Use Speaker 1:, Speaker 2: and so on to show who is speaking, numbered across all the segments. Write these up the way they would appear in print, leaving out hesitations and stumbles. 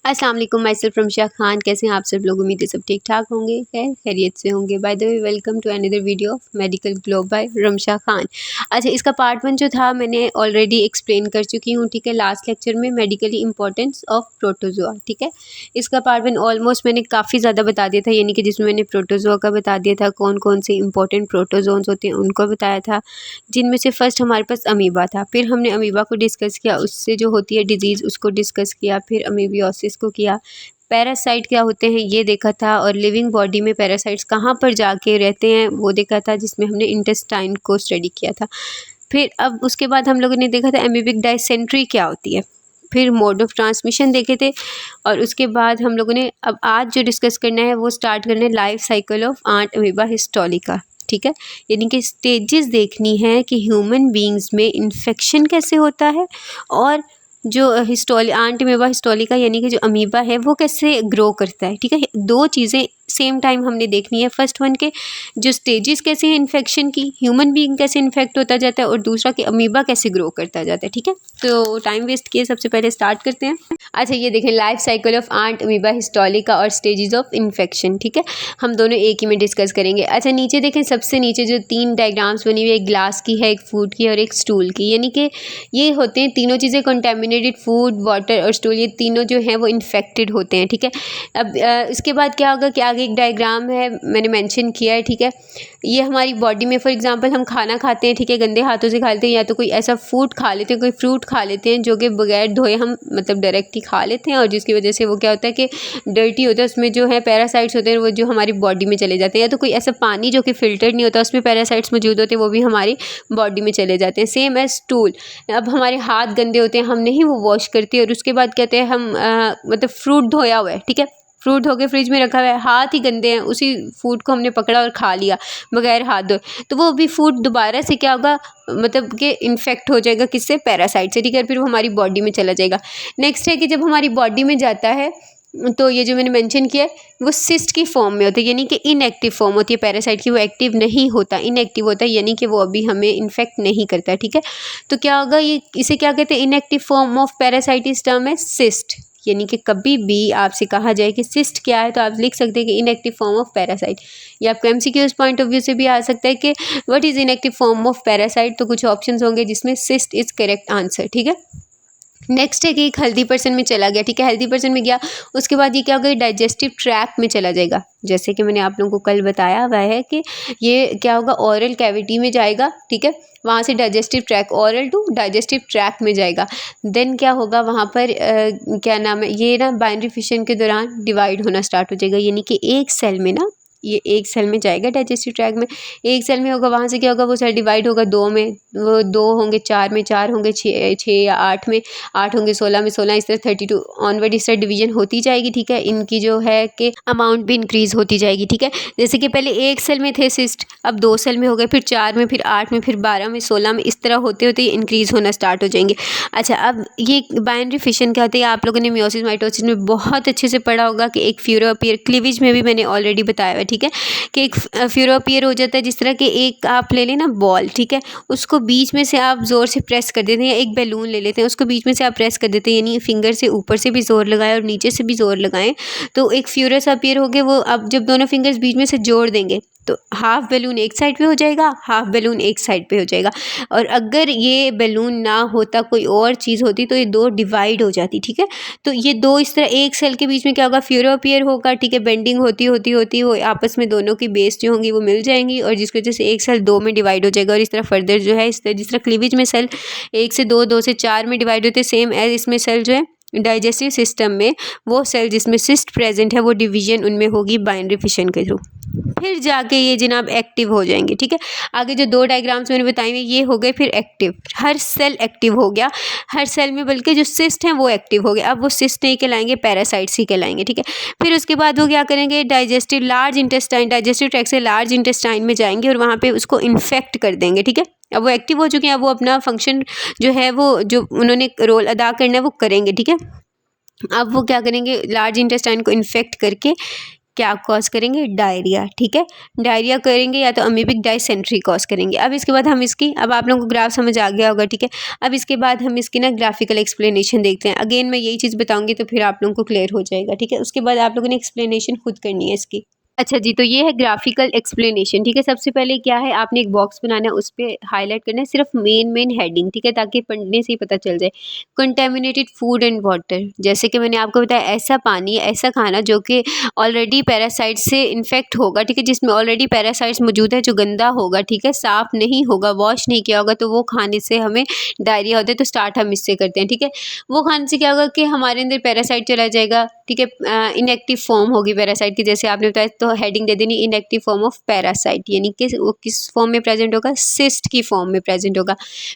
Speaker 1: अस्सलाम वालेकुम, my self Ramsha Khan. कैसे हैं आप सब लोग? उम्मीद है सब ठीक ठाक होंगे, खैरियत से होंगे। By the way, welcome to another video of medical glow by Ramsha Khan. अच्छा, इसका पार्ट 1 जो था मैंने ऑलरेडी एक्सप्लेन कर चुकी हूँ, ठीक है, लास्ट लेक्चर में मेडिकली इंपॉर्टेंस ऑफ प्रोटोजोआ, ठीक है। इसका पार्ट 1 ऑलमोस्ट मैंने काफ़ी ज़्यादा बता दिया था, यानी कि जिसमें मैंने प्रोटोजोआ का बता दिया था, कौन कौन से इंपॉर्टेंट प्रोटोजोन्स होते हैं उनको बताया था, जिनमें से फर्स्ट हमारे पास अमीबा था। फिर हमने अमीबा को डिस्कस किया, उससे जो होती है डिजीज़ उसको डिस्कस किया, फिर अमीबियोसिस को किया, पैरासाइट क्या होते हैं ये देखा था, और लिविंग बॉडी में पैरासाइट्स कहाँ पर जाके रहते हैं वो देखा था, जिसमें हमने इंटेस्टाइन को स्टडी किया था। फिर अब उसके बाद हम लोगों ने देखा था एमीबिक डायसेंट्री क्या होती है, फिर मोड ऑफ ट्रांसमिशन देखे थे, और उसके बाद हम लोगों ने अब आज जो डिस्कस करना है वो स्टार्ट करना है life cycle of Entamoeba histolytica, ठीक है। यानी कि स्टेजेस देखनी है कि ह्यूमन बींग्स में इन्फेक्शन कैसे होता है, और जो आंट अमीबा हिस्टोलिका यानी कि जो अमीबा है वो कैसे ग्रो करता है, ठीक है। दो चीज़ें सेम टाइम हमने देखनी है। फर्स्ट वन के जो स्टेजेस कैसे हैं इन्फेक्शन की, ह्यूमन बीइंग कैसे इन्फेक्ट होता जाता है, और दूसरा कि अमीबा कैसे ग्रो करता जाता है, ठीक है। तो टाइम वेस्ट किए सबसे पहले स्टार्ट करते हैं। अच्छा, ये देखें life cycle of Entamoeba histolytica और स्टेजेस ऑफ इन्फेक्शन, ठीक है। हम दोनों एक ही में डिस्कस करेंगे। अच्छा, नीचे देखें, सबसे नीचे जो 3 डायग्राम्स बनी हुई है, एक ग्लास की है, एक फूड की और एक स्टूल की, यानी कि ये होते हैं तीनों चीज़ें कंटेमिनेटेड, फूड, वाटर और स्टूल, ये तीनों जो हैं वो इन्फेक्टेड होते हैं, ठीक है। अब इसके बाद क्या होगा कि आगे एक डायग्राम है, मैंने मेंशन किया है, ठीक है। ये हमारी बॉडी में फॉर एग्जांपल हम खाना खाते हैं, ठीक है, गंदे हाथों से खा लेते हैं, या तो कोई ऐसा फूड खा लेते हैं, कोई फ्रूट खा लेते हैं जो कि बगैर धोए हम मतलब डायरेक्ट ही खा लेते हैं, और जिसकी वजह से वो क्या होता है कि डर्टी होता है, उसमें जो है पैरासाइट्स होते हैं वो जो हमारी बॉडी में चले जाते हैं, या तो कोई ऐसा पानी जो कि फिल्टर्ड नहीं होता उसमें पैरासाइट्स मौजूद होते हैं, वो भी हमारी बॉडी में चले जाते हैं। सेम एज स्टूल, अब हमारे हाथ गंदे होते हैं, हम नहीं वो वॉश करते, और उसके बाद कहते हैं हम मतलब फ्रूट धोया हुआ है, ठीक है, फ्रूट धो के फ्रिज में रखा हुआ है, हाथ ही गंदे हैं, उसी फूड को हमने पकड़ा और खा लिया बगैर हाथ धोए, तो वो भी फूड दोबारा से क्या होगा, मतलब कि इन्फेक्ट हो जाएगा, किससे, पैरासाइट से, ठीक है, फिर वो हमारी बॉडी में चला जाएगा। नेक्स्ट है कि जब हमारी बॉडी में जाता है तो ये जो मैंने मेंशन किया है वो सिस्ट की फॉर्म में होता है, यानी कि इनएक्टिव फॉर्म होती है पैरासाइट की, वो एक्टिव नहीं होता, इनएक्टिव होता है, यानी कि वो अभी हमें इन्फेक्ट नहीं करता, ठीक है। तो क्या होगा, ये इसे क्या कहते हैं, इनएक्टिव फॉर्म ऑफ पैरासाइटिस टर्म है सिस्ट, यानी कि कभी भी आपसे कहा जाए कि सिस्ट क्या है तो आप लिख सकते हैं कि इनएक्टिव फॉर्म ऑफ पैरासाइट। ये आपको एमसीक्यूज पॉइंट ऑफ व्यू से भी आ सकता है कि what is inactive form of parasite, तो कुछ ऑप्शंस होंगे जिसमें सिस्ट इज़ करेक्ट आंसर, ठीक है। नेक्स्ट है कि एक हेल्दी पर्सन में चला गया, ठीक है, हेल्दी पर्सन में गया, उसके बाद ये क्या होगा, डाइजेस्टिव ट्रैक में चला जाएगा, जैसे कि मैंने आप लोगों को कल बताया हुआ है कि ये क्या होगा, ऑरल कैविटी में जाएगा, ठीक है, वहाँ से digestive tract, oral to digestive tract में जाएगा। देन क्या होगा वहाँ पर क्या नाम है, ये ना बाइनरी फिशन के दौरान डिवाइड होना स्टार्ट हो जाएगा, यानी कि एक सेल में ना, ये एक सेल में जाएगा डाइजेस्टिव ट्रैक में, एक सेल में होगा, वहाँ से क्या होगा, वो सेल डिवाइड होगा 2 में, वो 2 होंगे 4 में, 4 होंगे 6 या 8 में, 8 होंगे 16 में, 16 इस तरह 32 ऑनवर्ड इस तरह डिवीजन होती जाएगी, ठीक है। इनकी जो है कि अमाउंट भी इंक्रीज होती जाएगी, ठीक है। जैसे कि पहले एक सेल में थे सिस्ट, अब 2 सेल में हो गए, फिर 4 में, फिर 8 में, फिर 12 में, 16 में, इस तरह होते होते इंक्रीज होना स्टार्ट हो जाएंगे। अच्छा, अब ये बाइनरी फिशन क्या होती है, आप लोगों ने मियोसिस माइटोसिस में बहुत अच्छे से पढ़ा होगा कि एक फ्यूरो अपीयर, क्लीवेज में भी मैंने ऑलरेडी बताया हुआ है, ठीक है, कि एक फ्यूरो अपीयर हो जाता है, जिस तरह के एक आप ले लेना बॉल, ठीक है, उसको बीच में से आप ज़ोर से प्रेस कर देते हैं, या एक बैलून ले लेते हैं, उसको बीच में से आप प्रेस कर देते हैं, यानी फिंगर से ऊपर से भी ज़ोर लगाएं और नीचे से भी ज़ोर लगाएं, तो एक फ्यूरस अपीयर हो गया। वो आप जब दोनों फिंगर्स बीच में से जोड़ देंगे तो हाफ बैलून एक साइड पे हो जाएगा, हाफ बैलून एक साइड पे हो जाएगा, और अगर ये बैलून ना होता, कोई और चीज़ होती, तो ये 2 डिवाइड हो जाती, ठीक है। तो ये 2 इस तरह एक सेल के बीच में क्या होगा, फ्यूरो अपीयर होगा, ठीक है, बेंडिंग होती होती होती वो आपस में दोनों की बेस जो होंगी वो मिल जाएंगी, और जिसकी वजह से एक सेल 2 में डिवाइड हो जाएगा, और इस तरह फर्दर जो है, इस तरह जिस तरह क्लीवेज में सेल 1 से 2, 2 से 4 में डिवाइड होते हैं, सेम एज इसमें सेल जो है डाइजेस्टिव सिस्टम में वो सेल जिसमें सिस्ट प्रेजेंट है वो डिवीजन उनमें होगी बाइनरी फिशन के थ्रू, फिर जाके ये जनाब एक्टिव हो जाएंगे, ठीक है। आगे जो 2 डायग्राम्स मैंने बताए हैं ये हो गए फिर एक्टिव, हर सेल एक्टिव हो गया, हर सेल में बल्कि जो सिस्ट हैं वो एक्टिव हो गए, अब वो सिस्ट नहीं कहलाएंगे, पैरासाइट्स ही कहलाएंगे, ठीक है। फिर उसके बाद वो क्या करेंगे, digestive large intestine, digestive tract से लार्ज इंटेस्टाइन में जाएंगे और वहाँ पे उसको इन्फेक्ट कर देंगे, ठीक है। अब वो एक्टिव हो चुके हैं, अब वो अपना फंक्शन जो है वो जो उन्होंने रोल अदा करना है वो करेंगे, ठीक है। अब वो क्या करेंगे, लार्ज इंटेस्टाइन को इन्फेक्ट करके क्या कॉज करेंगे, डायरिया। ठीक है, डायरिया करेंगे या तो अमीबिक डायसेंट्री कॉज करेंगे। अब इसके बाद हम इसकी, अब आप लोगों को ग्राफ समझ आ गया होगा। ठीक है, अब इसके बाद हम इसकी ना ग्राफिकल एक्सप्लेनेशन देखते हैं। अगेन मैं यही चीज़ बताऊंगी तो फिर आप लोगों को क्लियर हो जाएगा। ठीक है, उसके बाद आप लोगों ने एक्सप्लेनेशन खुद करनी है इसकी। अच्छा जी, तो ये है ग्राफिकल एक्सप्लेनेशन। ठीक है, सबसे पहले क्या है, आपने एक बॉक्स बनाना है, उस पे हाईलाइट करना है सिर्फ मेन हेडिंग। ठीक है, ताकि पढ़ने से ही पता चल जाए। कंटेमिनेटेड फूड एंड वाटर, जैसे कि मैंने आपको बताया, ऐसा पानी, ऐसा खाना जो कि ऑलरेडी पैरासाइट से इन्फेक्ट होगा। ठीक है, जिसमें ऑलरेडी पैरासाइट्स मौजूद है, जो गंदा होगा, ठीक है, साफ नहीं होगा, वॉश नहीं किया होगा, तो वो खाने से हमें डायरिया होता है। तो स्टार्ट हम इससे करते हैं। ठीक है, वो खाने से क्या होगा कि हमारे अंदर पैरासाइट चला जाएगा। ठीक है, इनएक्टिव फॉर्म होगी पैरासाइट की, जैसे आपने बताया, तो हेडिंग दे देनी इनएक्टिव फॉर्म ऑफ पैरासाइट, यानी कि वो किस फॉर्म में प्रेजेंट होगा, सिस्ट की फॉर्म में प्रेजेंट होगा।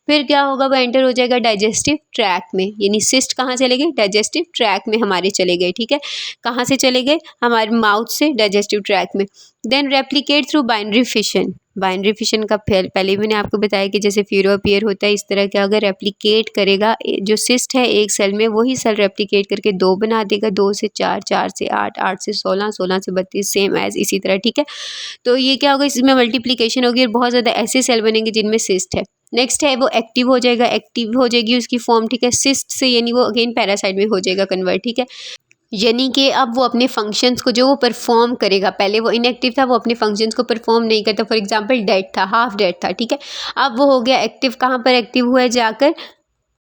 Speaker 1: फिर क्या होगा, वो एंटर हो जाएगा डाइजेस्टिव ट्रैक में, यानी सिस्ट कहाँ चले गए, डाइजेस्टिव ट्रैक में हमारे चले गए। ठीक है, कहाँ से चले गए, हमारे माउथ से डाइजेस्टिव ट्रैक में। Then replicate through binary fission. Binary fission का पहले मैंने आपको बताया कि जैसे फ्यूरो अपीयर होता है, इस तरह क्या अगर रेप्लिकेट करेगा, जो सिस्ट है एक सेल में, वही सेल रेप्लिकेट करके 2 बना देगा, 2 से 4, 4 से 8, 8 से 16, 16 से 32, सेम एज इसी तरह। ठीक है, तो ये क्या होगा, इसमें मल्टीप्लिकेशन होगी और बहुत ज़्यादा ऐसे सेल बनेंगे जिनमें सिस्ट है। नेक्स्ट है वो एक्टिव हो जाएगा, एक्टिव हो जाएगी उसकी फॉर्म। ठीक है, सिस्ट से यानी वो अगेन पैरासाइट में हो जाएगा कन्वर्ट। ठीक है, यानी कि अब वो अपने फंक्शंस को जो वो परफॉर्म करेगा, पहले वो इनएक्टिव था, वो अपने फंक्शंस को परफॉर्म नहीं करता। फॉर एग्जांपल डेड था, हाफ डेड था। ठीक है, अब वो हो गया एक्टिव। कहाँ पर एक्टिव हुआ है, जाकर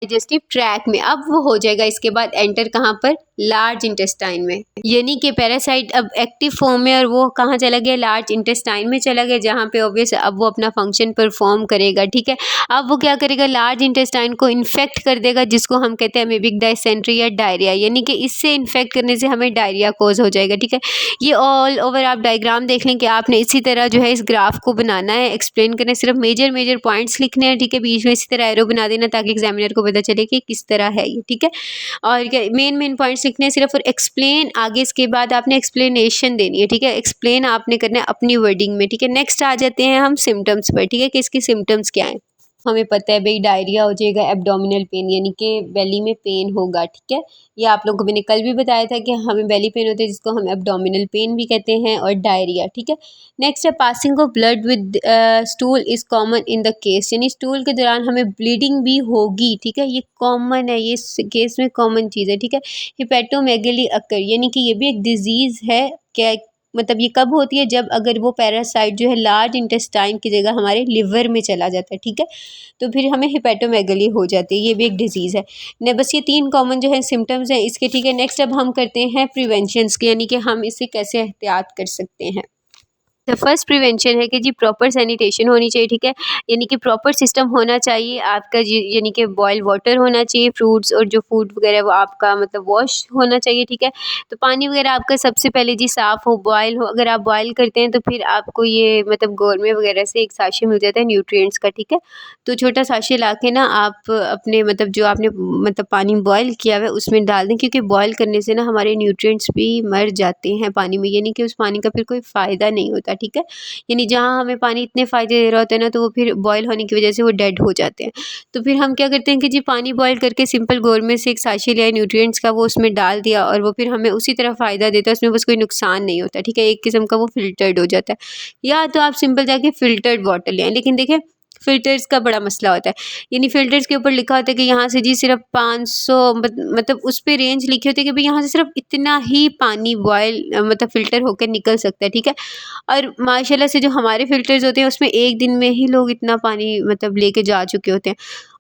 Speaker 1: डाइजेस्टिव ट्रैक में। अब वो हो जाएगा इसके बाद एंटर कहाँ पर, लार्ज इंटेस्टाइन में, यानी कि पैरासाइट अब एक्टिव फॉर्म में और वो कहाँ चला गया, लार्ज इंटेस्टाइन में चला गया, जहाँ पे ऑब्वियस अब वो अपना फंक्शन परफॉर्म करेगा। ठीक है, अब वो क्या करेगा, लार्ज इंटेस्टाइन को इन्फेक्ट कर देगा, जिसको हम कहते हैं अमीबिक डायसेंट्री या डायरिया, यानी कि इससे इन्फेक्ट करने से हमें डायरिया कोज हो जाएगा। ठीक है, ये ऑल ओवर आप डायग्राम देख लें कि आपने इसी तरह जो है इस ग्राफ को बनाना है, एक्सप्लेन करना है, सिर्फ मेजर पॉइंट्स लिखने हैं। ठीक है, बीच में इसी तरह एरो बना देना ताकि एग्जामिनर को पता चले कि किस तरह है ये। ठीक है, और क्या मेन पॉइंट्स लिखने हैं सिर्फ, और एक्सप्लेन आगे इसके बाद आपने एक्सप्लेनेशन देनी है। ठीक है, एक्सप्लेन आपने करना है अपनी वर्डिंग में। ठीक है, नेक्स्ट आ जाते हैं हम सिम्टम्स पर। ठीक है, कि इसके सिम्टम्स क्या हैं। हमें पता है भाई, डायरिया हो जाएगा, एब्डोमिनल पेन, यानी कि बेली में पेन होगा। ठीक है, ये आप लोगों को मैंने कल भी बताया था कि हमें बेली पेन होता है, जिसको हम एब्डोमिनल पेन भी कहते हैं, और डायरिया। ठीक है, नेक्स्ट है passing of blood with stool is common in the case, यानी स्टूल के दौरान हमें ब्लीडिंग भी होगी। ठीक है, ये कॉमन है, ये केस में कॉमन चीज़ है। ठीक है, हिपेटोमेगली अकर, यानी कि ये भी एक डिजीज़ है। क्या मतलब ये कब होती है, जब अगर वो पैरासाइट जो है लार्ज इंटेस्टाइन की जगह हमारे लिवर में चला जाता है। ठीक है, तो फिर हमें हिपेटोमेगली हो जाती है, ये भी एक डिजीज़ है। ने बस ये 3 कॉमन जो है सिम्टम्स हैं इसके। ठीक है, नेक्स्ट अब हम करते हैं प्रिवेंशंस के, यानी कि हम इससे कैसे एहतियात कर सकते हैं। द फर्स्ट प्रिवेंशन है कि जी प्रॉपर सैनिटेशन होनी चाहिए। ठीक है, यानी कि प्रॉपर सिस्टम होना चाहिए आपका जी, यानी कि बॉयल वाटर होना चाहिए, फ्रूट्स और जो फूड वगैरह वो आपका मतलब वॉश होना चाहिए। ठीक है, तो पानी वगैरह आपका सबसे पहले जी साफ़ हो, बॉयल हो। अगर आप बॉयल करते हैं तो फिर आपको ये मतलब गौरमेंट वगैरह से एक साशे मिल जाता है न्यूट्रिएंट्स का। ठीक है, तो छोटा साशे ला के ना आप अपने मतलब जो आपने मतलब पानी बॉयल किया हुआ है उसमें डाल दें, क्योंकि बॉयल करने से ना हमारे न्यूट्रिएंट्स भी मर जाते हैं पानी में, यानी कि उस पानी का फिर कोई फ़ायदा नहीं होता। ठीक है, यानी जहाँ हमें पानी इतने फ़ायदे दे रहा होता है ना, तो वो फिर बॉयल होने की वजह से वो डेड हो जाते हैं। तो फिर हम क्या करते हैं कि जी पानी बॉयल करके सिंपल गौरमेंट से एक साशे लिया न्यूट्रिएंट्स का, वो उसमें डाल दिया और वो फिर हमें उसी तरह फ़ायदा देता है, उसमें बस कोई नुकसान नहीं होता। ठीक है, एक किस्म का वो फ़िल्टर्ड हो जाता है। या तो आप सिंपल जाके फ़िल्टर्ड वाटर लें, लेकिन देखिए फ़िल्टर्स का बड़ा मसला होता है, यानी फ़िल्टर्स के ऊपर लिखा होता है कि यहाँ से जी सिर्फ 500 मतलब उस पे रेंज लिखी होती है कि भाई यहाँ से सिर्फ इतना ही पानी बॉयल मतलब फ़िल्टर होकर निकल सकता है। ठीक है, और माशाल्लाह से जो हमारे फ़िल्टर्स होते हैं उसमें एक दिन में ही लोग इतना पानी मतलब लेके जा चुके होते हैं,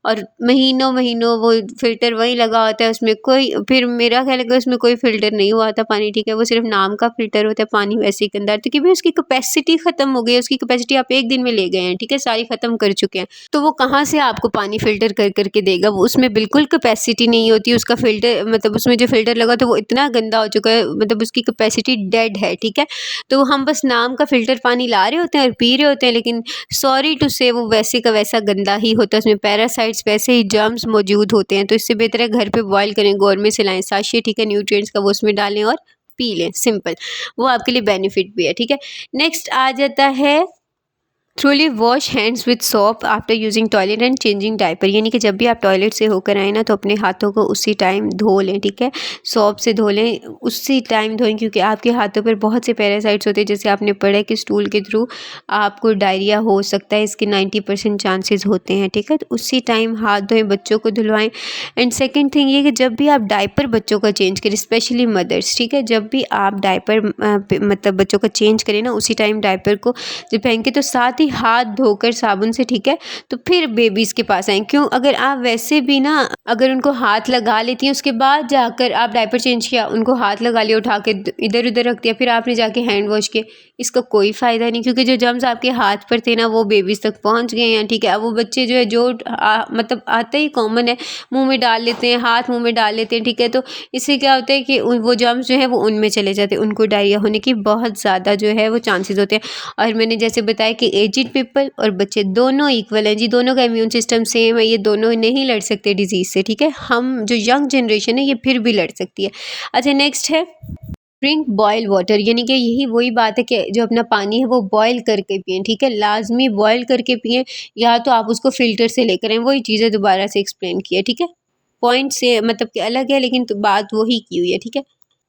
Speaker 1: और महीनों वो फ़िल्टर वहीं लगा होता है, उसमें कोई, फिर मेरा ख़्याल है कि उसमें कोई फ़िल्टर नहीं हुआ था पानी। ठीक है, वो सिर्फ नाम का फ़िल्टर होता है, पानी वैसे ही गंदा, तो कि भाई उसकी कैपेसिटी ख़त्म हो गई है, उसकी कैपेसिटी आप एक दिन में ले गए हैं। ठीक है, सारी ख़त्म कर चुके हैं, तो वो कहाँ से आपको पानी फ़िल्टर कर के देगा, वो उसमें बिल्कुल कैपेसिटी नहीं होती उसका फ़िल्टर, मतलब उसमें जो फ़िल्टर लगा था वो इतना गंदा हो चुका है, मतलब उसकी कैपेसिटी डेड है। ठीक है, तो हम बस नाम का फ़िल्टर पानी ला रहे होते हैं और पी रहे होते हैं, लेकिन सॉरी टू से वो वैसे का वैसा गंदा ही होता है, उसमें पैरासाइट्स वैसे ही जर्म्स मौजूद होते हैं। तो इससे बेहतर है घर पे बॉयल करें, गौरमेंट से लाएं साशे। ठीक है, न्यूट्रिएंट्स का वो उसमें डालें और पी लें, सिंपल, वो आपके लिए बेनिफिट भी है। ठीक है, नेक्स्ट आ जाता है truly wash hands with soap after using toilet and changing diaper, यानी कि जब भी आप टॉयलेट से होकर आए ना तो अपने हाथों को उसी टाइम धो लें, ठीक है। सोप से धो लें, उसी टाइम धोएं, क्योंकि आपके हाथों पर बहुत से पैरासाइट्स होते हैं। जैसे आपने पढ़ा है कि स्टूल के थ्रू आपको डायरिया हो सकता है, इसके 90% चांसेस होते हैं, ठीक है। तो उसी टाइम हाथ धोएं, बच्चों को धुलवाएं। एंड सेकेंड थिंग ये कि जब भी आप डायपर बच्चों का चेंज करें, स्पेशली मदर्स, ठीक है, जब भी आप डायपर मतलब बच्चों का चेंज करें ना, उसी टाइम डायपर को जब पहन के तो साथ ही हाथ धोकर साबुन से, ठीक है, तो फिर बेबीज़ के पास आएँ। क्यों? अगर आप वैसे भी ना अगर उनको हाथ लगा लेती हैं, उसके बाद जाकर आप डायपर चेंज किया, उनको हाथ लगा लिया, उठा के इधर उधर रख दिया, फिर आपने जाके हैंड वॉश किए, इसका कोई फ़ायदा नहीं, क्योंकि जो जर्म्स आपके हाथ पर थे ना वो बेबीज़ तक पहुंच गए हैं, ठीक है। अब वो बच्चे जो है मतलब आता ही कॉमन है, मुंह में डाल लेते हैं, हाथ मुंह में डाल लेते हैं, ठीक है। तो इससे क्या होता है कि वो जर्म्स जो है वो उनमें चले जाते हैं, उनको डायरिया होने की बहुत ज़्यादा जो है वो चांसेस होते हैं। और मैंने जैसे बताया कि एजिड पीपल और बच्चे दोनों इक्वल हैं जी, दोनों का इम्यून सिस्टम सेम है, ये दोनों नहीं लड़ सकते डिजीज़ से, ठीक है। हम जो यंग जनरेशन है ये फिर भी लड़ सकती है। अच्छा, नेक्स्ट है ड्रिंक बॉयल वाटर, यानी कि यही वही बात है कि जो अपना पानी है वो बॉयल करके पिएं, ठीक है, लाजमी बॉयल करके पिएं, या तो आप उसको फ़िल्टर से लेकर आएँ, वही चीज़ें दोबारा से एक्सप्लेन की है, ठीक है। पॉइंट से मतलब कि अलग है, लेकिन तो बात वही की हुई है, ठीक है।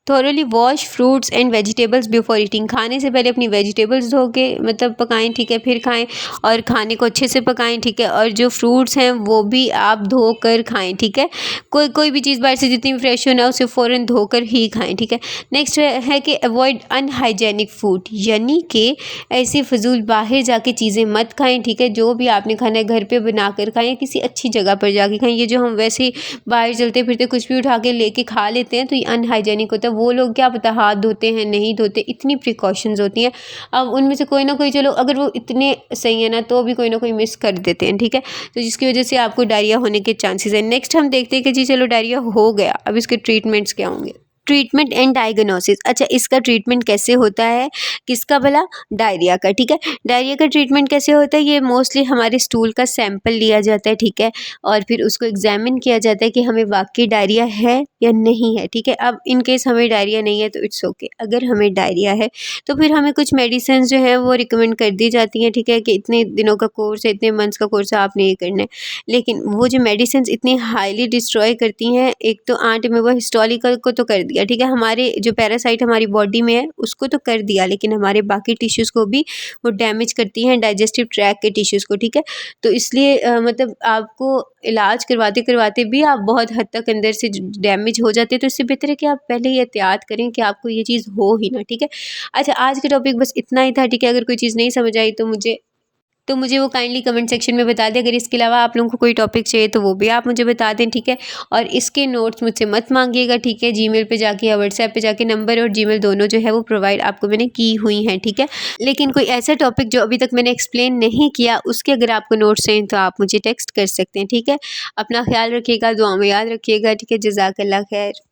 Speaker 1: Thoroughly wash fruits and vegetables before eating, खाने से पहले अपनी वेजिटेबल्स धो के मतलब पकाएं, ठीक है, फिर खाएं, और खाने को अच्छे से पकाएं, ठीक है। और जो फ्रूट्स हैं वो भी आप धो कर खाएं, ठीक है। कोई भी चीज़ बाहर से जितनी भी फ्रेश हो ना उसे फ़ौरन धोकर ही खाएं, ठीक है। नेक्स्ट है कि अवॉइड अनहाइजेनिक फूड, यानी कि ऐसी फजूल बाहर जाके चीज़ें मत खाएं, ठीक है। जो भी आपने खाना है घर पे बना कर खाएं, किसी अच्छी जगह पर जाके खाएं। ये जो हम वैसे ही बाहर चलते फिरते कुछ भी उठा के लेके खा लेते हैं तो ये अनहाइजेनिक होता है। वो लोग क्या पता हाथ धोते हैं नहीं धोते, इतनी प्रिकॉशंस होती हैं। अब उनमें से कोई ना कोई, चलो अगर वो इतने सही है ना, तो भी कोई ना कोई मिस कर देते हैं, ठीक है। तो जिसकी वजह से आपको डायरिया होने के चांसेस है। नेक्स्ट हम देखते हैं कि जी चलो डायरिया हो गया, अब इसके ट्रीटमेंट्स क्या होंगे। ट्रीटमेंट एंड डायग्नोसिस, अच्छा इसका ट्रीटमेंट कैसे होता है, किसका भला, डायरिया का, ठीक है। डायरिया का ट्रीटमेंट कैसे होता है, ये मोस्टली हमारे स्टूल का सैंपल लिया जाता है, ठीक है, और फिर उसको एग्जामिन किया जाता है कि हमें वाकई डायरिया है या नहीं है, ठीक है। अब इन केस हमें डायरिया नहीं है तो इट्स ओके, अगर हमें डायरिया है तो फिर हमें कुछ मेडिसिन जो है वो रिकमेंड कर दी जाती हैं, ठीक है, कि इतने दिनों का कोर्स है, इतने मंथ्स का कोर्स है, आपने ये करना है। लेकिन वो जो मेडिसिन इतनी हाईली डिस्ट्रॉय करती हैं, एक तो आंट में वो हिस्टोरिकल को तो कर दिया, ठीक है, हमारे जो पैरासाइट हमारी बॉडी में है उसको तो कर दिया, लेकिन हमारे बाकी टिश्यूज़ को भी वो डैमेज करती हैं, डाइजेस्टिव ट्रैक के टिश्यूज़ को, ठीक है। तो इसलिए मतलब आपको इलाज करवाते करवाते भी आप बहुत हद तक अंदर से डैमेज हो जाते हैं, तो इससे बेहतर है कि आप पहले ही एहतियात करें कि आपको ये चीज़ हो ही ना, ठीक है। अच्छा, आज का टॉपिक बस इतना ही था, ठीक है। अगर कोई चीज़ नहीं समझ आई तो मुझे वो काइंडली कमेंट सेक्शन में बता दें। अगर इसके अलावा आप लोगों को कोई टॉपिक चाहिए तो वो भी आप मुझे बता दें, ठीक है। और इसके नोट्स मुझसे मत मांगिएगा, ठीक है। जीमेल पे जाके या व्हाट्सएप पे जाके, नंबर और जीमेल दोनों जो है वो प्रोवाइड आपको मैंने की हुई हैं, ठीक है। लेकिन कोई ऐसा टॉपिक जो अभी तक मैंने एक्सप्लेन नहीं किया, उसके अगर आपको नोट्स चाहिए तो आप मुझे टेक्स्ट कर सकते हैं, ठीक है। अपना ख्याल रखिएगा, दुआ में याद रखिएगा, ठीक है। जज़ाकल्लाह खैर।